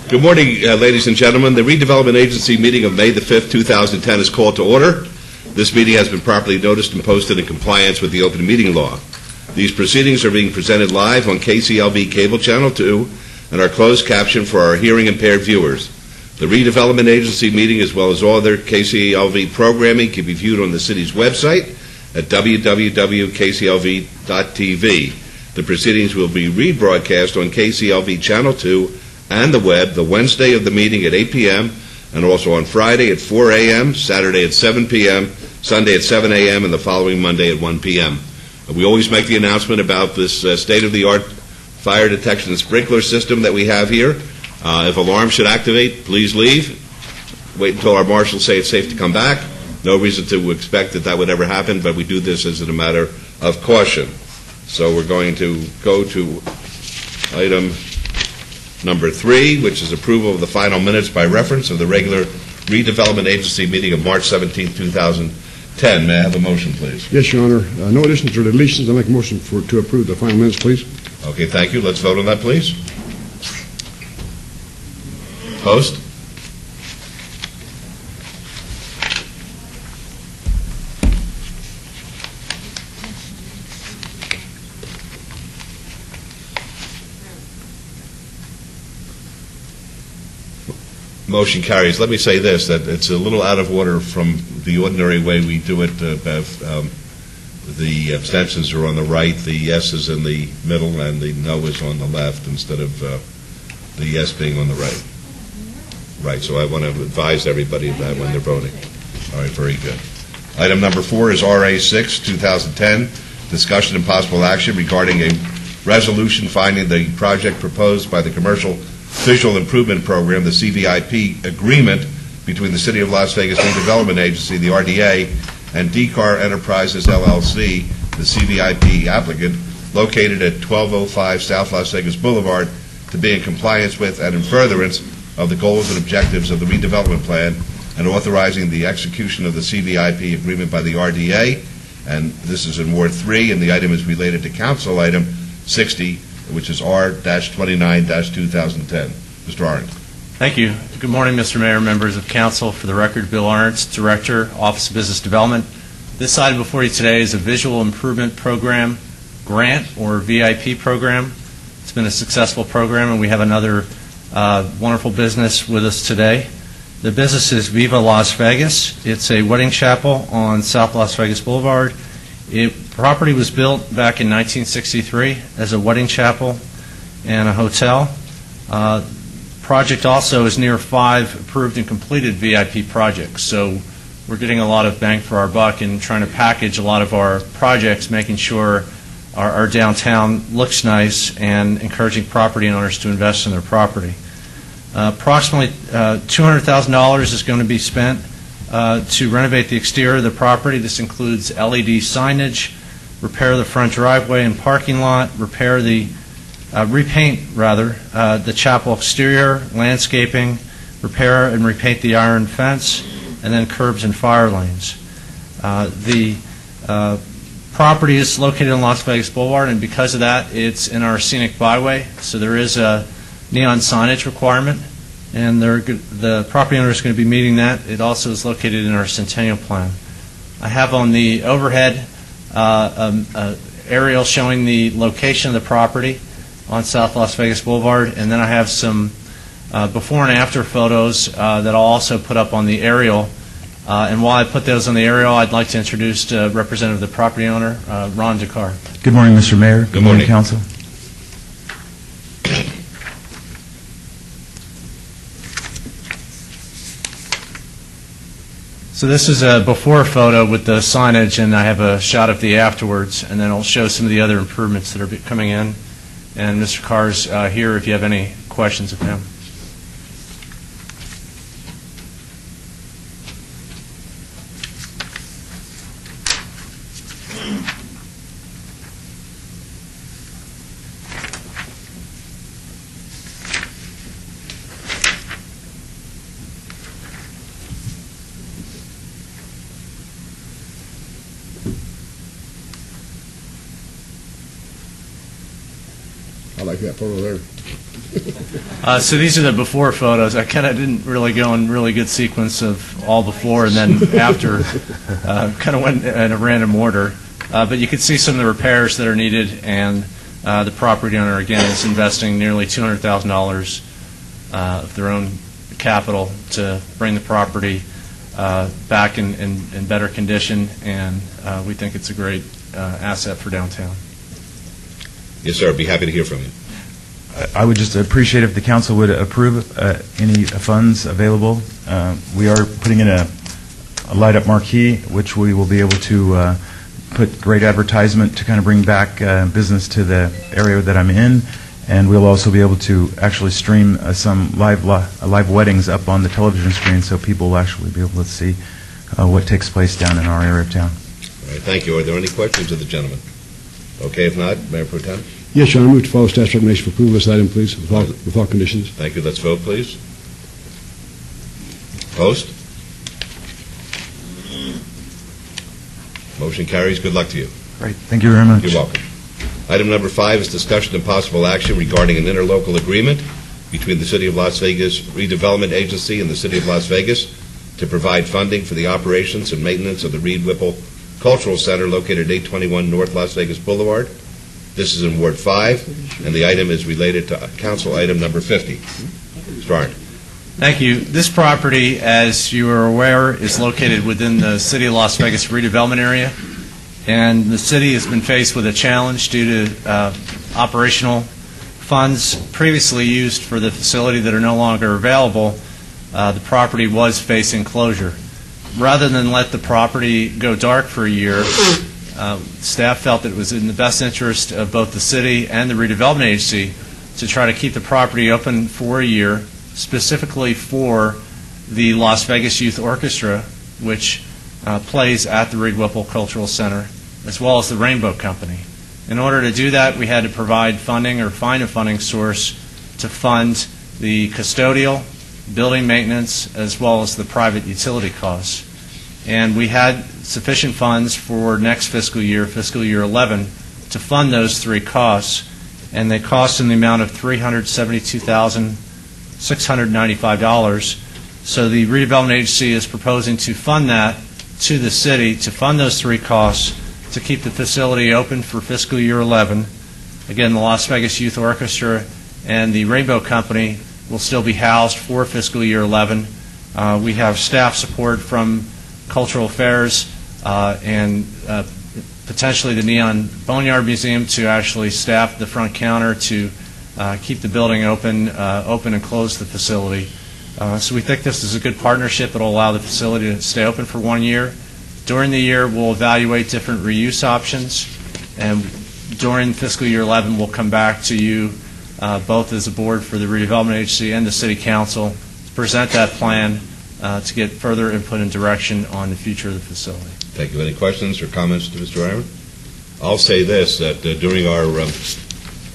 Good morning, ladies and gentlemen. The Redevelopment Agency meeting of May the 5th, 2010 is called to order. This meeting has been properly noticed and posted in compliance with the open meeting law. These proceedings are being presented live on KCLV Cable Channel 2 and are closed captioned for our hearing-impaired viewers. The Redevelopment Agency meeting, as well as all other KCLV programming, can be viewed on the city's website at www.kclv.tv. The proceedings will be rebroadcast on KCLV Channel 2 and the web the Wednesday of the meeting at 8 p.m. and also on Friday at 4 a.m., Saturday at 7 p.m., Sunday at 7 a.m., and the following Monday at 1 p.m. We always make the announcement about this state-of-the-art fire detection and sprinkler system that we have here. If alarms should activate, please leave. Wait until our marshals say it's safe to come back. No reason to expect that would ever happen, but we do this as a matter of caution. So we're going to go to item number 3, which is approval of the final minutes by reference of the regular Redevelopment Agency meeting of March 17, 2010. May I have a motion, please? Yes, Your Honor. No additions or deletions. I'll make a motion to approve the final minutes, please. Okay, thank you. Let's vote on that, please. Post. Motion carries. Let me say this, that it's a little out of order from the ordinary way we do it, Bev. The abstentions are on the right, the yes is in the middle, and the no is on the left instead of the yes being on the right. Right, so I want to advise everybody of that when they're voting. All right, very good. Item number 4 is RA 6, 2010, discussion and possible action regarding a resolution finding the project proposed by the Commercial Visual Improvement Program, the CVIP agreement between the City of Las Vegas Redevelopment Agency, the RDA, and DCAR Enterprises, LLC, the CVIP applicant, located at 1205 South Las Vegas Boulevard, to be in compliance with and in furtherance of the goals and objectives of the redevelopment plan, and authorizing the execution of the CVIP agreement by the RDA. And this is in Ward 3, and the item is related to Council Item 60, which is R-29-2010. Mr. Arndt. Thank you. Good morning, Mr. Mayor, members of Council. For the record, Bill Arndt, Director, Office of Business Development. This item before you today is a Visual Improvement Program grant, or VIP program. It's been a successful program, and we have another wonderful business with us today. The business is Viva Las Vegas. It's a wedding chapel on South Las Vegas Boulevard. Property was built back in 1963 as a wedding chapel and a hotel. Project also is near 5 approved and completed VIP projects. So we're getting a lot of bang for our buck and trying to package a lot of our projects, making sure our downtown looks nice and encouraging property owners to invest in their property. Approximately $200,000 is going to be spent to renovate the exterior of the property. This includes LED signage, repair the front driveway and parking lot, repair the repaint the chapel exterior, landscaping, repair and repaint the iron fence, and then curbs and fire lanes. The property is located on Las Vegas Boulevard, and because of that, it's in our scenic byway, so there is a neon signage requirement, and the property owner is going to be meeting that. It also is located in our Centennial Plan. I have on the overhead aerial showing the location of the property on South Las Vegas Boulevard, and then I have some before and after photos that I'll also put up on the aerial. And while I put those on the aerial, I'd like to introduce the representative of the property owner, Ron Dakar. Good morning, Mr. Mayor. Good morning, Council. So this is a before photo with the signage, and I have a shot of the afterwards, and then I'll show some of the other improvements that are coming in. And Mr. Carr's here if you have any questions of him. I like that photo there. So these are the before photos. I kind of didn't really go in really good sequence of all before and then after. Kind of went in a random order. But you can see some of the repairs that are needed, and the property owner, again, is investing nearly $200,000 of their own capital to bring the property back in better condition, and we think it's a great asset for downtown. Yes, sir. I'd be happy to hear from you. I would just appreciate if the council would approve any funds available. We are putting in a light-up marquee, which we will be able to put great advertisement to kind of bring back business to the area that I'm in, and we'll also be able to actually stream some live weddings up on the television screen, so people will actually be able to see what takes place down in our area of town. All right, thank you. Are there any questions of the gentleman? Okay, if not, Mayor Pro Tem. Yes, Your Honor, I move to follow staff's recommendation for approval of this item, please, with all conditions. Thank you. Let's vote, please. Opposed? Motion carries. Good luck to you. Great. Thank you very much. You're welcome. Item number 5 is discussion and possible action regarding an interlocal agreement between the City of Las Vegas Redevelopment Agency and the City of Las Vegas to provide funding for the operations and maintenance of the Reed Whipple Cultural Center located at 821 North Las Vegas Boulevard. This is in Ward 5, and the item is related to Council Item number 50. Mr. Arndt. Thank you. This property, as you are aware, is located within the City of Las Vegas redevelopment area, and the city has been faced with a challenge due to operational funds previously used for the facility that are no longer available. The property was facing closure. Rather than let the property go dark for a year, staff felt that it was in the best interest of both the city and the redevelopment agency to try to keep the property open for a year, specifically for the Las Vegas Youth Orchestra, which plays at the Reed Whipple Cultural Center, as well as the Rainbow Company. In order to do that, we had to provide funding or find a funding source to fund the custodial, building maintenance, as well as the private utility costs. And we had sufficient funds for next fiscal year 11, to fund those three costs, and they cost in the amount of $372,695. So the redevelopment agency is proposing to fund that to the city to fund those three costs to keep the facility open for fiscal year 11. Again, the Las Vegas Youth Orchestra and the Rainbow Company will still be housed for fiscal year 11. We have staff support from Cultural Affairs and potentially the Neon Boneyard Museum to actually staff the front counter to keep the building open and close the facility. So we think this is a good partnership that will allow the facility to stay open for 1 year. During the year, we'll evaluate different reuse options, and during fiscal year 11, we'll come back to you both as a board for the redevelopment agency and the city council to present that plan to get further input and direction on the future of the facility. Thank you. Any questions or comments to Mr. Iron? I'll say this, that during our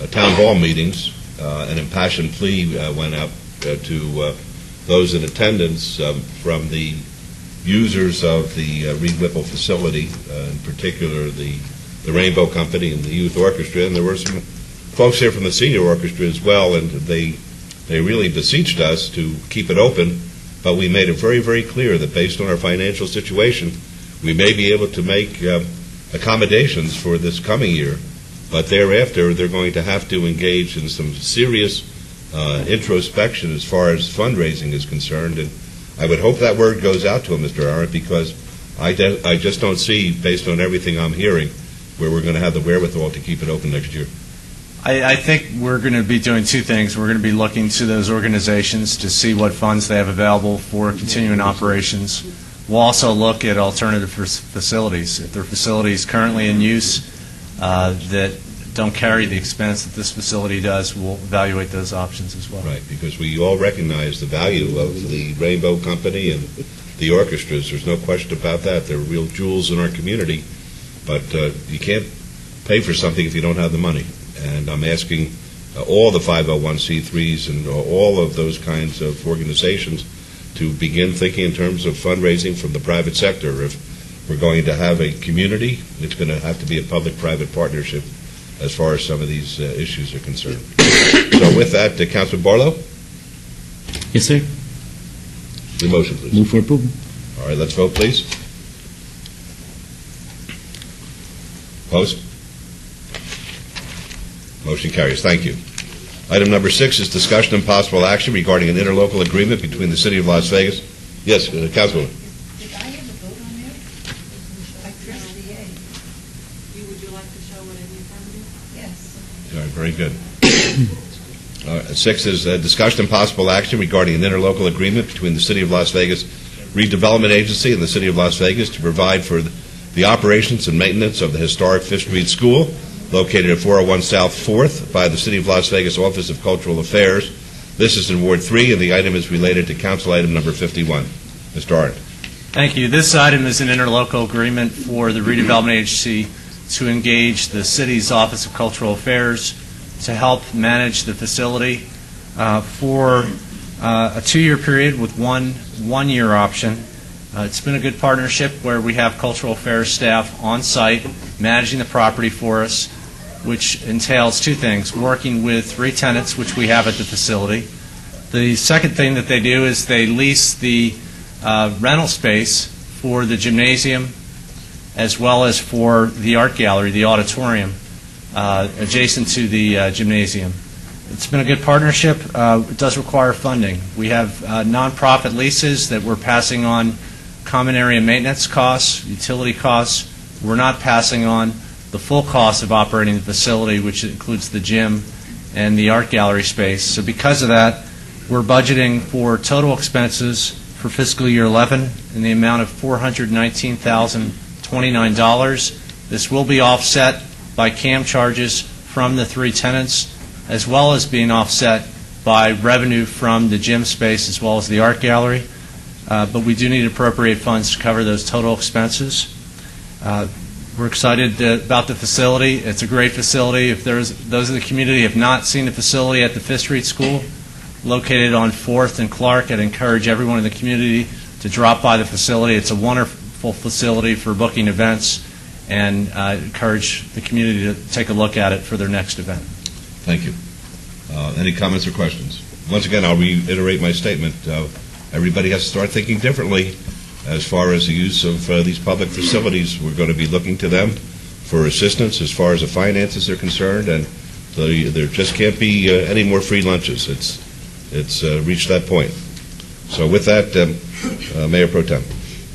town hall meetings, an impassioned plea went out to those in attendance from the users of the Reed Whipple facility, in particular the Rainbow Company and the Youth Orchestra, and there were some folks here from the Senior Orchestra as well, and they really beseeched us to keep it open, but we made it very, very clear that based on our financial situation, we may be able to make accommodations for this coming year, but thereafter they're going to have to engage in some serious introspection as far as fundraising is concerned, and I would hope that word goes out to him, Mr. Arndt, because I just don't see, based on everything I'm hearing, where we're going to have the wherewithal to keep it open next year. I think we're going to be doing two things. We're going to be looking to those organizations to see what funds they have available for continuing operations. We'll also look at alternative facilities. If there are facilities currently in use that don't carry the expense that this facility does, we'll evaluate those options as well. Right, because we all recognize the value of the Rainbow Company and the orchestras. There's no question about that. They're real jewels in our community, but you can't pay for something if you don't have the money. And I'm asking all the 501c3s and all of those kinds of organizations to begin thinking in terms of fundraising from the private sector. If we're going to have a community, it's going to have to be a public-private partnership as far as some of these issues are concerned. So with that, Councilman Barlow, Yes, sir. the motion, please. Move for approval. All right, let's vote, please. Opposed? Motion carries. Thank you. Item number 6 is discussion and possible action regarding an interlocal agreement between the City of Las Vegas. Yes, Councilwoman. Did I have a vote on that? Electricity, Would you like to show it in the affirmative? yes. All right, very good. 6 is discussion and possible action regarding an interlocal agreement between the City of Las Vegas Redevelopment Agency and the City of Las Vegas to provide for the operations and maintenance of the historic Fifth Street School located at 401 South 4th by the City of Las Vegas Office of Cultural Affairs. This is in Ward 3, and the item is related to Council Item number 51. Mr. Arndt. Thank you. This item is an interlocal agreement for the redevelopment agency to engage the city's Office of Cultural Affairs to help manage the facility for a 2-year period with one-year option. It's been a good partnership where we have cultural affairs staff on site managing the property for us, which entails 2 things: working with 3 tenants, which we have at the facility. The second thing that they do is they lease the rental space for the gymnasium as well as for the art gallery, the auditorium, adjacent to the gymnasium. It's been a good partnership. It does require funding. We have nonprofit leases that we're passing on common area maintenance costs, utility costs. We're not passing on the full cost of operating the facility, which includes the gym and the art gallery space. So because of that, we're budgeting for total expenses for fiscal year 11 in the amount of $419,029. This will be offset by CAM charges from the 3 tenants, as well as being offset by revenue from the gym space as well as the art gallery. But we do need to appropriate funds to cover those total expenses. We're excited about the facility. It's a great facility. If those in the community have not seen the facility at the Fifth Street School, located on 4th and Clark, I'd encourage everyone in the community to drop by the facility. It's a wonderful facility for booking events, and encourage the community to take a look at it for their next event. Thank you. Any comments or questions? Once again, I'll reiterate my statement. Everybody has to start thinking differently as far as the use of these public facilities. We're going to be looking to them for assistance as far as the finances are concerned, and there just can't be any more free lunches. It's reached that point. So with that, Mayor Pro Tem.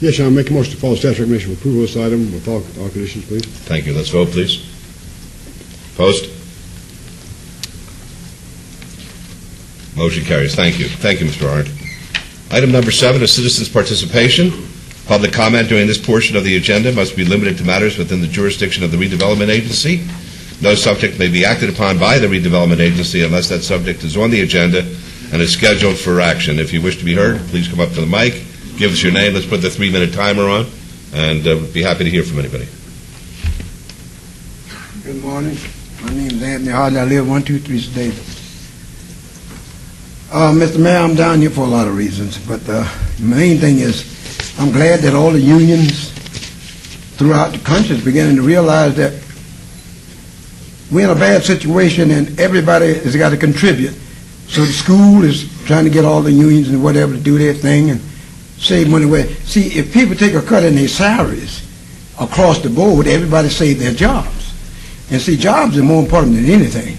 Yes, I'll make a motion to follow staff's recommendation for approval of this item with all conditions, please. Thank you. Let's vote, please. Opposed? Motion carries. Thank you. Thank you, Mr. Arndt. Item number 7 is citizens' participation. Public comment during this portion of the agenda must be limited to matters within the jurisdiction of the Redevelopment Agency. No subject may be acted upon by the Redevelopment Agency unless that subject is on the agenda and is scheduled for action. If you wish to be heard, please come up to the mic, give us your name. Let's put the 3-minute timer on, and be happy to hear from anybody. Good morning. My name is Anthony Hardy. I live 123 Davis. Mr. Mayor, I'm down here for a lot of reasons, but the main thing is I'm glad that all the unions throughout the country is beginning to realize that we're in a bad situation and everybody has got to contribute. So the school is trying to get all the unions and whatever to do their thing and save money. See, if people take a cut in their salaries across the board, everybody save their jobs. And see, jobs are more important than anything.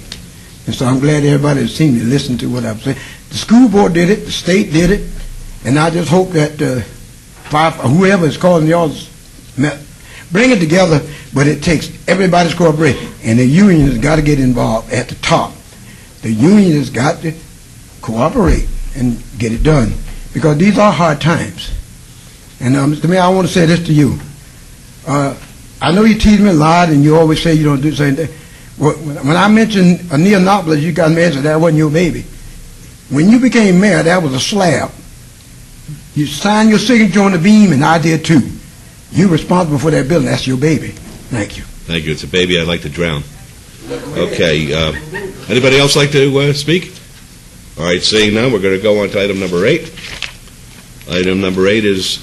And so I'm glad everybody seemed to listen to what I'm saying. The school board did it, the state did it, and I just hope that whoever is causing y'all bring it together, but it takes everybody's cooperation, and the union has got to get involved at the top. The union has got to cooperate and get it done, because these are hard times. And Mr. Mayor, I want to say this to you. I know you tease me a lot, and you always say you don't do the same thing. When I mentioned a Neonopolis, you got me answer that wasn't your baby. When you became mayor, that was a slab. You signed your signature on the beam, and I did too. You're responsible for that building. That's your baby. Thank you. Thank you. It's a baby I'd like to drown. Okay. Anybody else like to speak? All right. Seeing none, we're going to go on to item number 8. Item number 8 is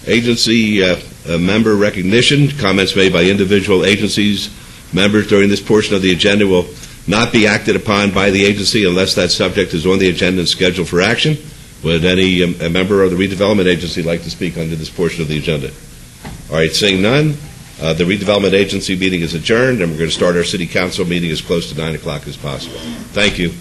agency member recognition. Comments made by individual agencies members during this portion of the agenda will not be acted upon by the agency unless that subject is on the agenda and scheduled for action. Would any a member of the redevelopment agency like to speak under this portion of the agenda? All right, seeing none, the redevelopment agency meeting is adjourned, and we're going to start our city council meeting as close to 9 o'clock as possible. Thank you.